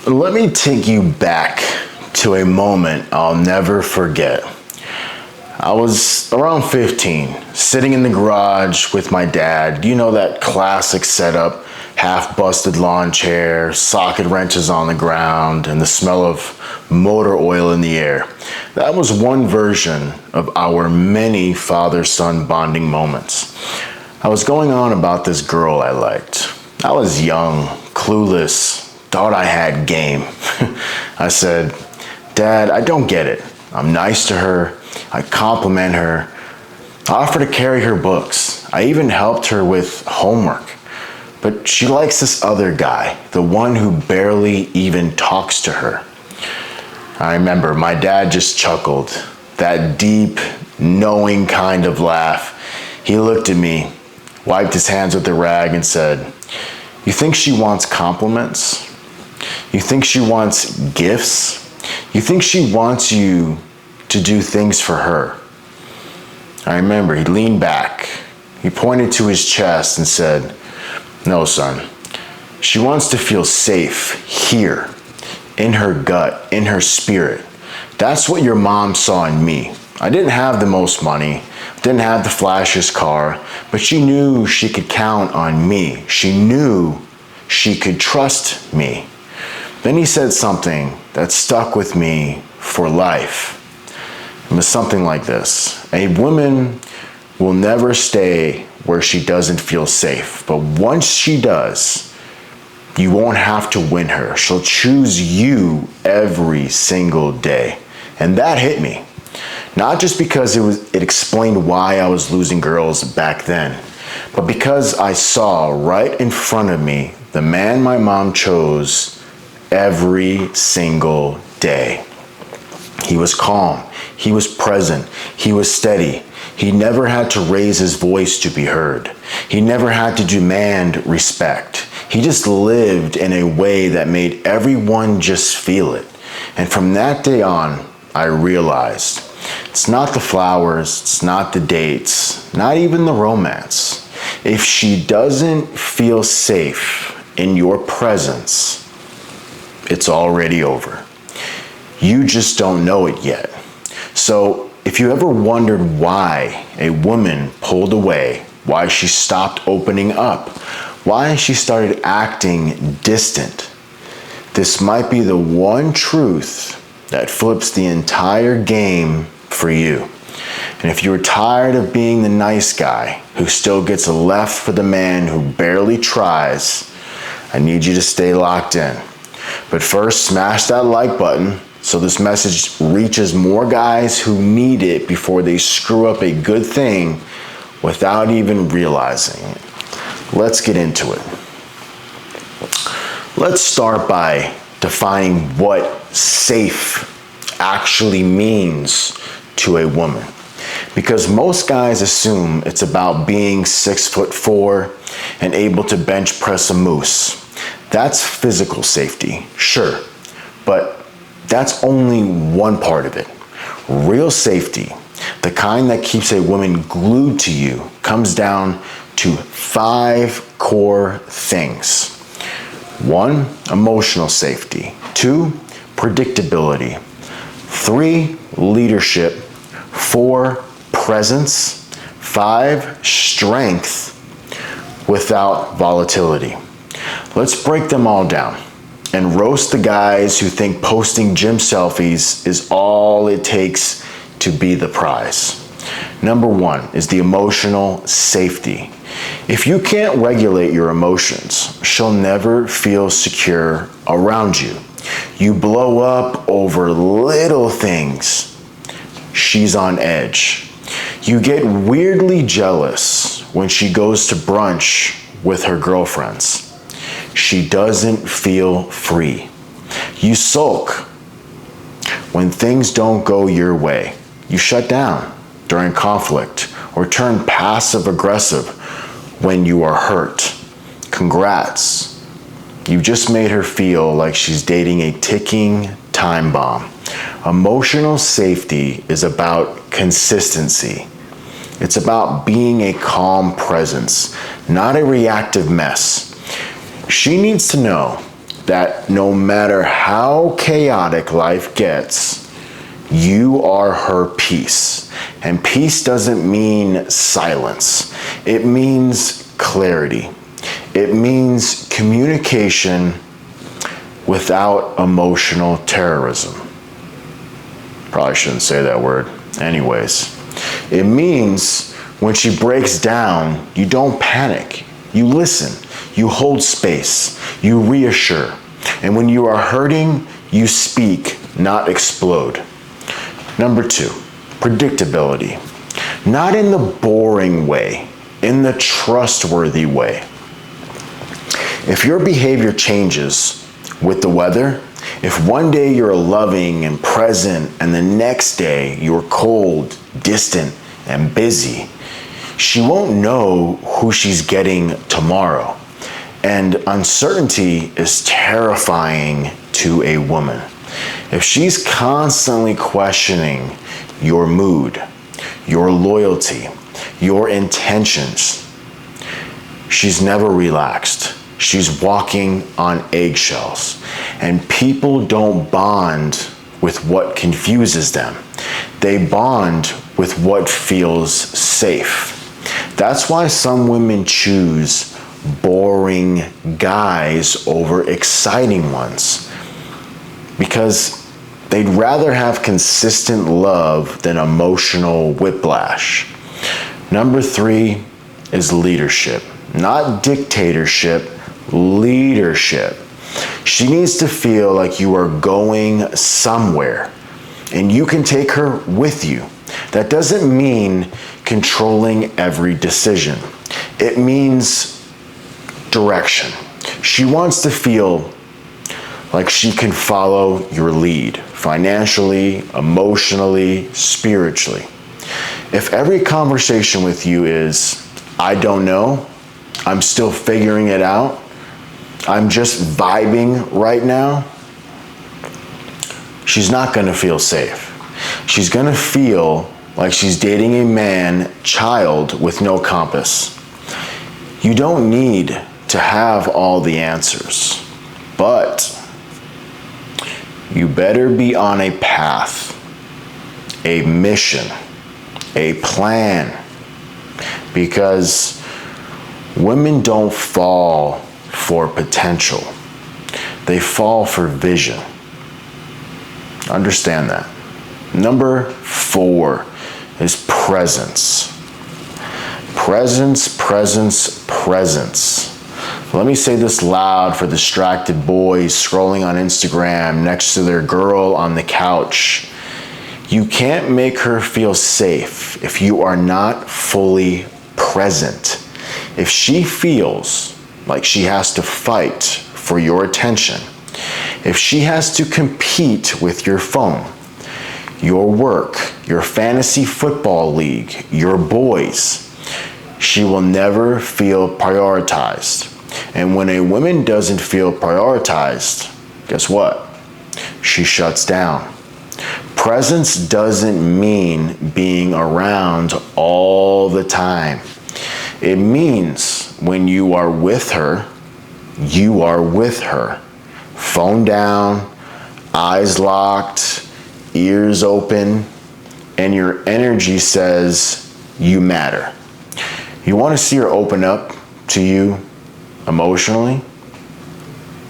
Let me take you back to a moment I'll never forget. I was around 15, sitting in the garage with my dad. You know that classic setup, half-busted lawn chair, socket wrenches on the ground, and the smell of motor oil in the air. That was one version of our many father-son bonding moments. I was going on about this girl I liked. I was young, clueless, thought I had game. I said, "Dad, I don't get it. I'm nice to her. I compliment her. I offer to carry her books. I even helped her with homework. But she likes this other guy, the one who barely even talks to her." I remember my dad just chuckled, that deep, knowing kind of laugh. He looked at me, wiped his hands with a rag and said, "You think she wants compliments? You think she wants gifts? You think she wants you to do things for her?" I remember he leaned back, he pointed to his chest and said, "No, son, she wants to feel safe here, in her gut, in her spirit. That's what your mom saw in me. I didn't have the most money, didn't have the flashiest car, but she knew she could count on me. She knew she could trust me." Then he said something that stuck with me for life. It was something like this: "A woman will never stay where she doesn't feel safe, but once she does, you won't have to win her. She'll choose you every single day." And that hit me. Not just because it explained why I was losing girls back then, but because I saw right in front of me the man my mom chose every single day. He was calm, he was present, he was steady. He never had to raise his voice to be heard. He never had to demand respect. He just lived in a way that made everyone just feel it. And from that day on, I realized it's not the flowers, it's not the dates, not even the romance. If she doesn't feel safe in your presence, it's already over. You just don't know it yet. So if you ever wondered why a woman pulled away, why she stopped opening up, why she started acting distant, this might be the one truth that flips the entire game for you. And if you're tired of being the nice guy who still gets left for the man who barely tries, I need you to stay locked in. But first, smash that like button so this message reaches more guys who need it before they screw up a good thing without even realizing it. Let's get into it. Let's start by defining what safe actually means to a woman. Because most guys assume it's about being 6'4" and able to bench press a moose. That's physical safety, sure, but that's only one part of it. Real safety, the kind that keeps a woman glued to you, comes down to 5 core things. 1, emotional safety. 2, predictability. 3, leadership. 4, presence. 5, strength without volatility. Let's break them all down and roast the guys who think posting gym selfies is all it takes to be the prize. Number 1 is the emotional safety. If you can't regulate your emotions, she'll never feel secure around you. You blow up over little things, she's on edge. You get weirdly jealous when she goes to brunch with her girlfriends. She doesn't feel free. You sulk when things don't go your way. You shut down during conflict or turn passive aggressive when you are hurt. Congrats. You just made her feel like she's dating a ticking time bomb. Emotional safety is about consistency. It's about being a calm presence, not a reactive mess. She needs to know that no matter how chaotic life gets, you are her peace. And peace doesn't mean silence. It means clarity. It means communication without emotional terrorism. Probably shouldn't say that word. Anyways, it means when she breaks down, you don't panic. You listen. You hold space. You reassure. And when you are hurting, you speak, not explode. Number 2, predictability. Not in the boring way, in the trustworthy way. If your behavior changes with the weather, if one day you're loving and present and the next day you're cold, distant, and busy, she won't know who she's getting tomorrow. And uncertainty is terrifying to a woman. If she's constantly questioning your mood, your loyalty, your intentions, she's never relaxed. She's walking on eggshells. And people don't bond with what confuses them. They bond with what feels safe. That's why some women choose boring guys over exciting ones. Because they'd rather have consistent love than emotional whiplash. Number 3 is leadership. Not dictatorship, leadership. She needs to feel like you are going somewhere and you can take her with you. That doesn't mean controlling every decision. It means direction. She wants to feel like she can follow your lead financially, emotionally, spiritually. If every conversation with you is, I don't know, I'm still figuring it out, I'm just vibing right now, she's not gonna feel safe. She's gonna feel like she's dating a man child with no compass. You don't need to have all the answers, but you better be on a path, a mission, a plan, because women don't fall for potential. They fall for vision. Understand that. Number 4 is presence. Presence, presence, presence. Let me say this loud for distracted boys scrolling on Instagram next to their girl on the couch. You can't make her feel safe if you are not fully present. If she feels like she has to fight for your attention, if she has to compete with your phone, your work, your fantasy football league, your boys, she will never feel prioritized. And when a woman doesn't feel prioritized, guess what? She shuts down. Presence doesn't mean being around all the time. It means when you are with her, you are with her. Phone down, eyes locked, ears open, and your energy says you matter. You want to see her open up to you emotionally?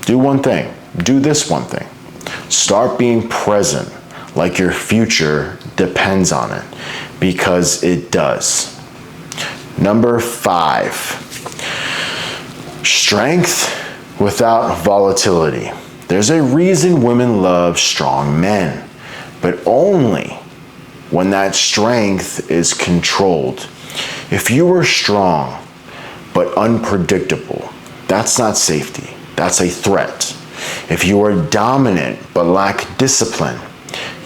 Do one thing. Do this one thing. Start being present like your future depends on it, because it does. Number 5, strength without volatility. There's a reason women love strong men, but only when that strength is controlled. If you are strong but unpredictable, that's not safety, that's a threat. If you are dominant but lack discipline,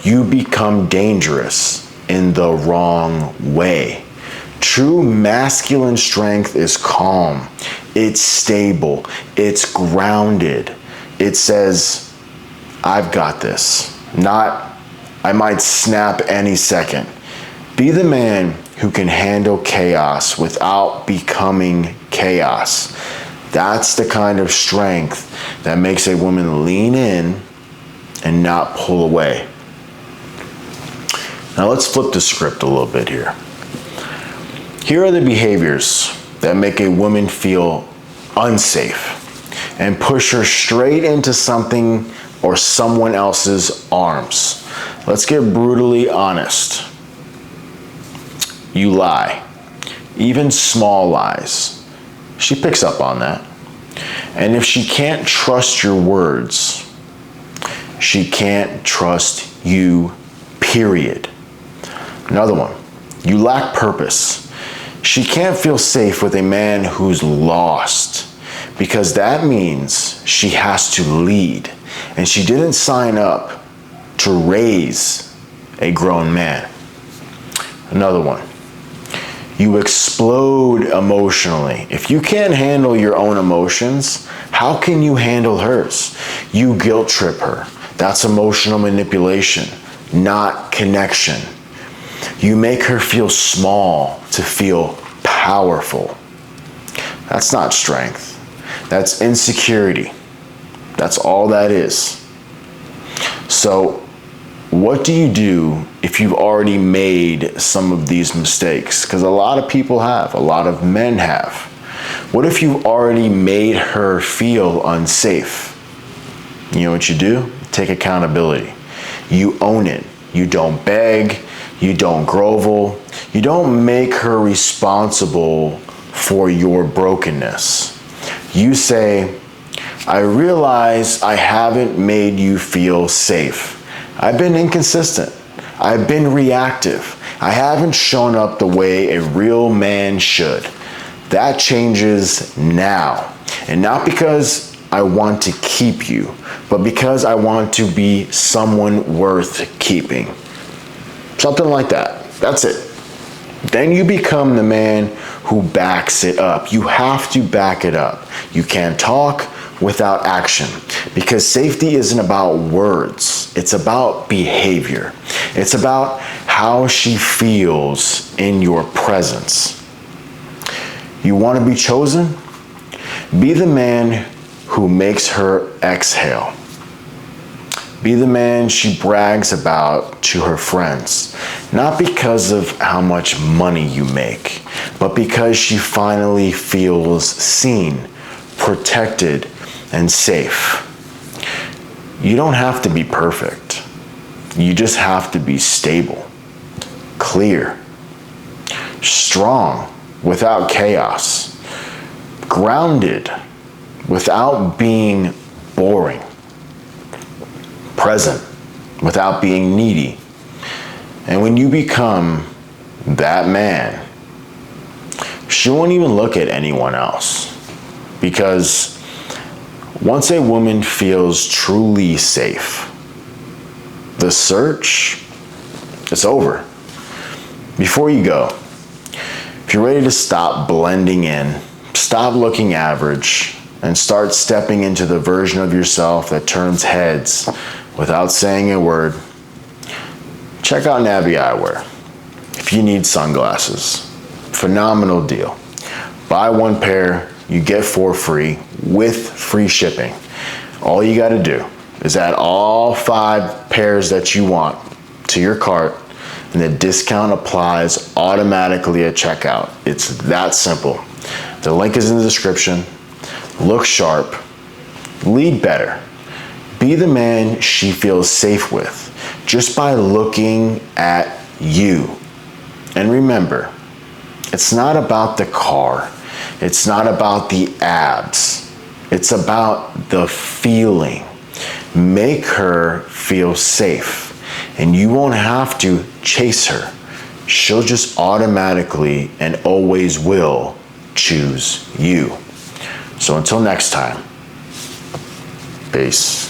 you become dangerous in the wrong way. True masculine strength is calm, it's stable, it's grounded. It says, I've got this, not I might snap any second. Be the man who can handle chaos without becoming chaos. That's the kind of strength that makes a woman lean in and not pull away. Now let's flip the script a little bit here. Here are the behaviors that make a woman feel unsafe and push her straight into something or someone else's arms. Let's get brutally honest. You lie, even small lies. She picks up on that. And if she can't trust your words, she can't trust you, period. Another one, you lack purpose. She can't feel safe with a man who's lost, because that means she has to lead, and she didn't sign up to raise a grown man. Another one, you explode emotionally. If you can't handle your own emotions, how can you handle hers? You guilt trip her. That's emotional manipulation, not connection. You make her feel small to feel powerful. That's not strength. That's insecurity. That's all that is. So, what do you do if you've already made some of these mistakes? Because a lot of people have, a lot of men have. What if you've already made her feel unsafe? You know what you do? Take accountability. You own it. You don't beg. You don't grovel. You don't make her responsible for your brokenness. You say, I realize I haven't made you feel safe. I've been inconsistent. I've been reactive. I haven't shown up the way a real man should. That changes now. And not because I want to keep you, but because I want to be someone worth keeping. Something like that. That's it. Then you become the man who backs it up. You have to back it up. You can't talk without action, because safety isn't about words. It's about behavior. It's about how she feels in your presence. You want to be chosen? Be the man who makes her exhale. Be the man she brags about to her friends, not because of how much money you make, but because she finally feels seen, protected, and safe. You don't have to be perfect. You just have to be stable, clear, strong without chaos, grounded without being boring, present without being needy. And when you become that man, she won't even look at anyone else, because once a woman feels truly safe, the search is over. Before you go, if you're ready to stop blending in, stop looking average, and start stepping into the version of yourself that turns heads without saying a word, check out Navi Eyewear. If you need sunglasses, phenomenal deal. Buy one pair, you get 4 free with free shipping. All you got to do is add all 5 pairs that you want to your cart, and the discount applies automatically at checkout. It's that simple. The link is in the description. Look sharp, lead better, be the man she feels safe with just by looking at you. And remember, it's not about the car. It's not about the abs. It's about the feeling. Make her feel safe, and you won't have to chase her. She'll just automatically and always will choose you. So until next time, peace.